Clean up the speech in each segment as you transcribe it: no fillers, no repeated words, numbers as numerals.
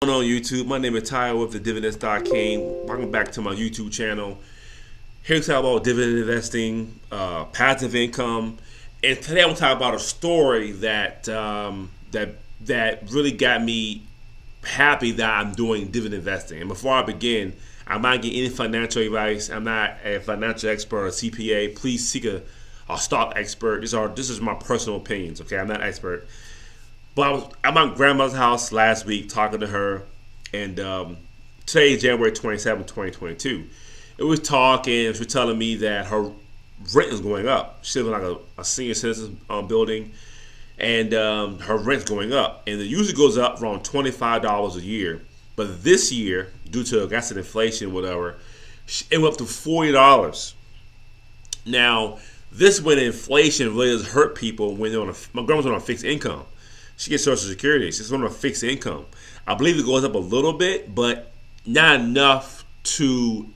on YouTube? My name is Ty with the Dividend Stock King. Welcome back to my YouTube channel. Here to talk about dividend investing, passive income, and today I'm talk about a story that really got me happy that I'm doing dividend investing. And before I begin, I'm not getting any financial advice. I'm not a financial expert or CPA. Please seek a stock expert. This is my personal opinions. Okay, I'm not an expert. But I was at my grandmother's house last week talking to her, and today is January 27, 2022. It was talking, she was telling me that her rent is going up. She lives in like a senior citizen building, and her rent's going up. And it usually goes up around $25 a year. But this year, due to, I guess, inflation, whatever, it went up to $40. Now, this when inflation really has hurt people when they're my grandma's on a fixed income. She gets Social Security. She's on a fixed income. I believe it goes up a little bit, but not enough to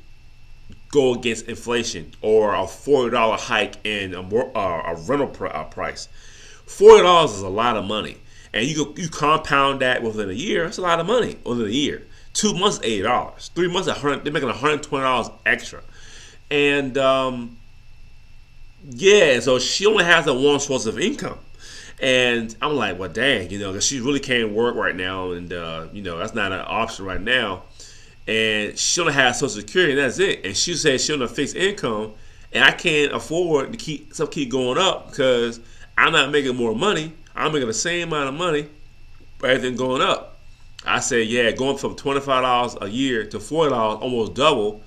go against inflation or a $40 hike in a rental price. $40 is a lot of money, and you compound that within a year. It's a lot of money within a year. 2 months, $80. 3 months, $100. They're making $120 extra, and so she only has a one source of income. And I'm like, well, dang, because she really can't work right now, and that's not an option right now. And she only has Social Security, and that's it. And she said she on a fixed income, and I can't afford to keep going up because I'm not making more money. I'm making the same amount of money, but everything going up. I said, yeah, going from $25 a year to $40, almost double,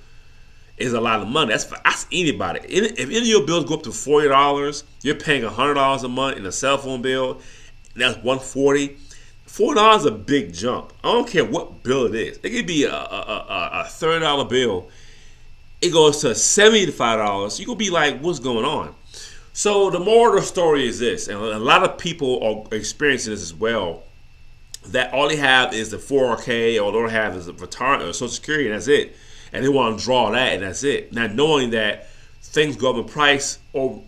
is a lot of money. That's anybody. If any of your bills go up to $40, you're paying $100 a month in a cell phone bill, and that's $140. $40 is a big jump. I don't care what bill it is. It could be a $30 bill. It goes to $75. You could be like, what's going on? So the moral of the story is this, and a lot of people are experiencing this as well, that all they have is the 401k, or all they have is a retirement or Social Security, and that's it. And they want to draw that, and that's it. Not knowing that things go up in price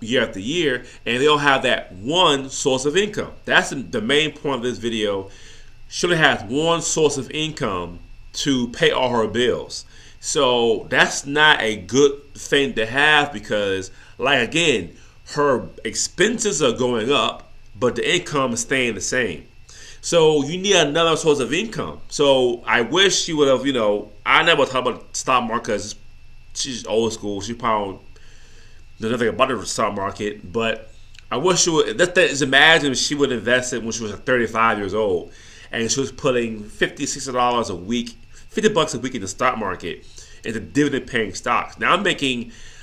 year after year, and they don't have that one source of income. That's the main point of this video. She only has one source of income to pay all her bills. So that's not a good thing to have because, like, again, her expenses are going up, but the income is staying the same. So you need another source of income. So I wish she would have, I never talk about the stock market because she's old school. She probably knows nothing about the stock market. But I wish she would. Just imagine if she would invest it when she was 35 years old, and she was putting $50, $60 a week, $50 a week in the stock market into dividend-paying stocks. Now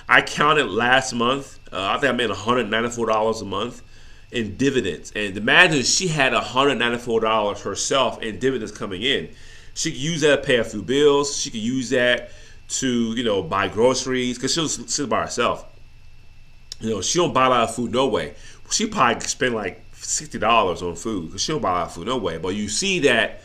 I counted last month. I think I made $194 a month in dividends. And imagine if she had $194 herself in dividends coming in. She could use that to pay a few bills. She could use that to, buy groceries because she'll sit by herself. She don't buy a lot of food no way. She probably could spend like $60 on food because she don't buy a lot of food no way. But you see that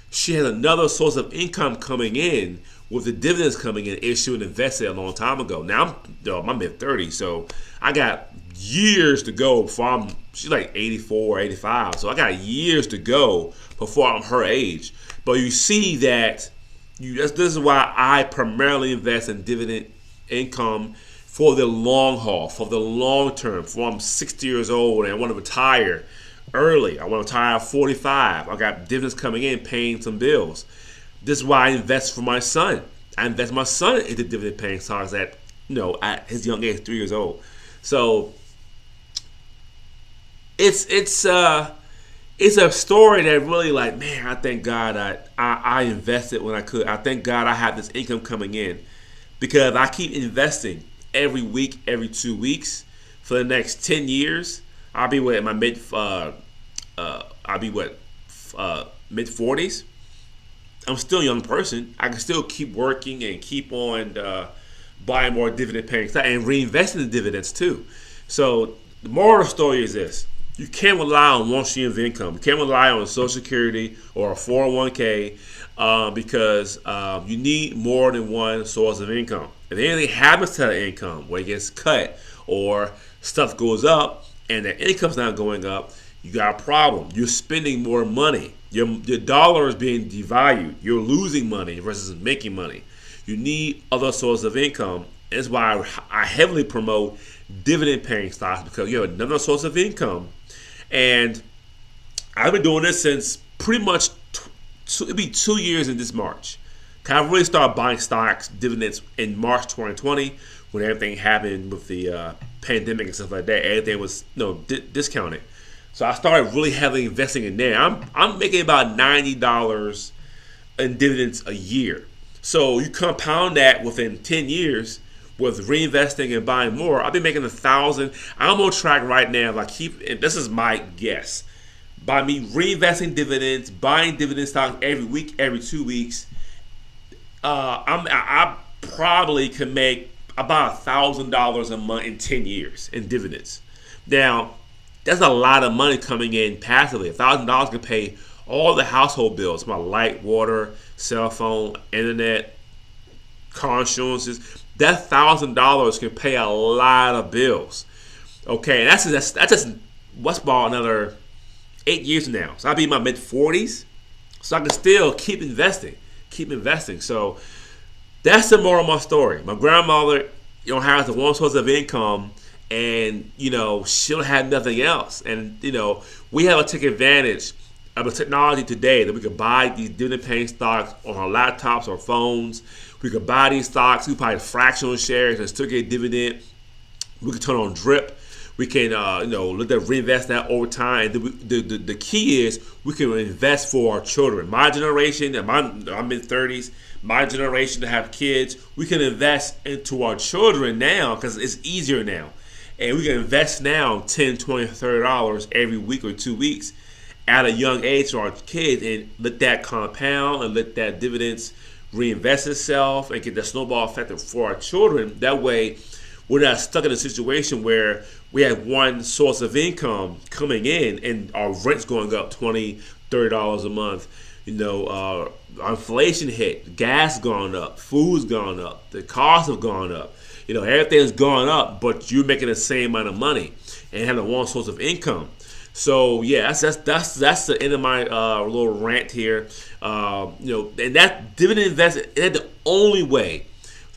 she has another source of income coming in with the dividends coming in if she would invested a long time ago. Now I'm my mid-30s, so I got years to go before she's like 84, 85. So I got years to go before I'm her age. But you see that this is why I primarily invest in dividend income for the long haul, for the long term. For I'm 60 years old and I want to retire early. I want to retire at 45. I got dividends coming in, paying some bills. This is why I invest for my son. I invest my son into dividend paying stocks at his young age, 3 years old. So it's a story that really, like, man, I thank God I invested when I could. I thank God I have this income coming in because I keep investing every week, every 2 weeks for the next 10 years. I'll be in my mid 40s. I'm still a young person. I can still keep working and keep on buying more dividend-paying stock and reinvesting the dividends too. So the moral of the story is this. You can't rely on one stream of income. You can't rely on Social Security or a 401k because you need more than one source of income. If anything happens to that income, where it gets cut or stuff goes up and the income's not going up, you got a problem. You're spending more money. Your dollar is being devalued. You're losing money versus making money. You need other sources of income. That's why I heavily promote dividend paying stocks, because you have another source of income. And I've been doing this since pretty much it'll be 2 years in this March. I really started buying stocks, dividends in March 2020 when everything happened with the pandemic and stuff like that. Everything was discounted. So I started really heavily investing in there. I'm making about $90 in dividends a year. So you compound that within 10 years with reinvesting and buying more. I've been making 1,000. I'm on track right now. And this is my guess, by me reinvesting dividends, buying dividend stocks every week, every 2 weeks, I probably can make about $1,000 a month in 10 years in dividends. Now, that's a lot of money coming in passively. $1,000 can pay all the household bills, my light, water, cell phone, internet, car insurances. That $1,000 can pay a lot of bills. Okay, and that's just what's about another 8 years from now. So I'll be in my mid-40s, so I can still keep investing. So that's the moral of my story. My grandmother, has the one source of income, and she'll have nothing else. And we have to take advantage of the technology today that we could buy these dividend-paying stocks on our laptops or phones. We could buy these stocks. We could buy fractional shares and still get dividend. We could turn on drip. We can, let them reinvest that over time. The key is we can invest for our children. My generation, I'm mid-30s, my generation to have kids, we can invest into our children now because it's easier now. And we can invest now $10, $20, $30 every week or 2 weeks at a young age to our kids, and let that compound and let that dividends reinvest itself and get the snowball effect for our children. That way, we're not stuck in a situation where we have one source of income coming in and our rent's going up $20, $30 a month. Inflation hit, gas gone up, food's gone up, the costs have gone up. Everything's gone up, but you're making the same amount of money and having one source of income. So yeah, that's the end of my little rant here. And that dividend investment is the only way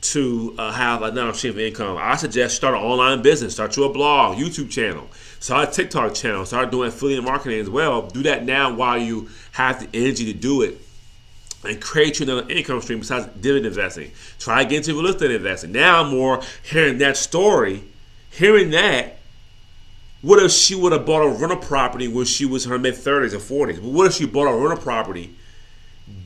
to have another stream of income. I suggest start an online business, start your blog, YouTube channel, start a TikTok channel, start doing affiliate marketing as well. Do that now while you have the energy to do it, and create you another income stream besides dividend investing. Try to get into real estate investing. Now I'm more hearing that story, what if she would have bought a rental property when she was in her mid-30s or 40s? But what if she bought a rental property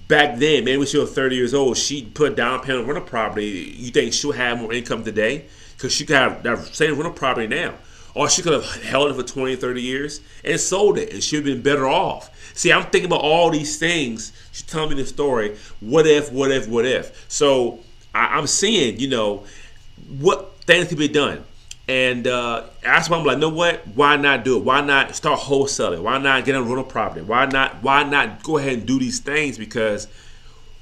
back then? Maybe when she was 30 years old, she put down payment on rental property. You think she'll have more income today? Because she could have that same rental property now. Or she could have held it for 20, 30 years and sold it, and she'd have been better off. See, I'm thinking about all these things. She's telling me the story. What if? So I'm seeing, what things can be done. And that's why I'm like, what? Why not do it? Why not start wholesaling? Why not get a rental property? Why not go ahead and do these things? Because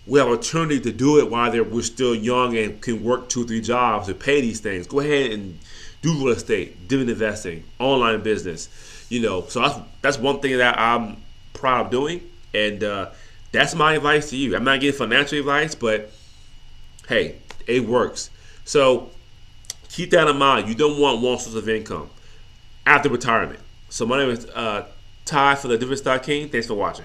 we have an opportunity to do it while we're still young and can work 2 or 3 jobs to pay these things. Go ahead and do real estate, dividend investing, online business. So that's one thing that I'm proud of doing, and that's my advice to you. I'm not giving financial advice, but hey, it works. So keep that in mind. You don't want one source of income after retirement. So my name is Ty for the Dividend Stock King. Thanks for watching.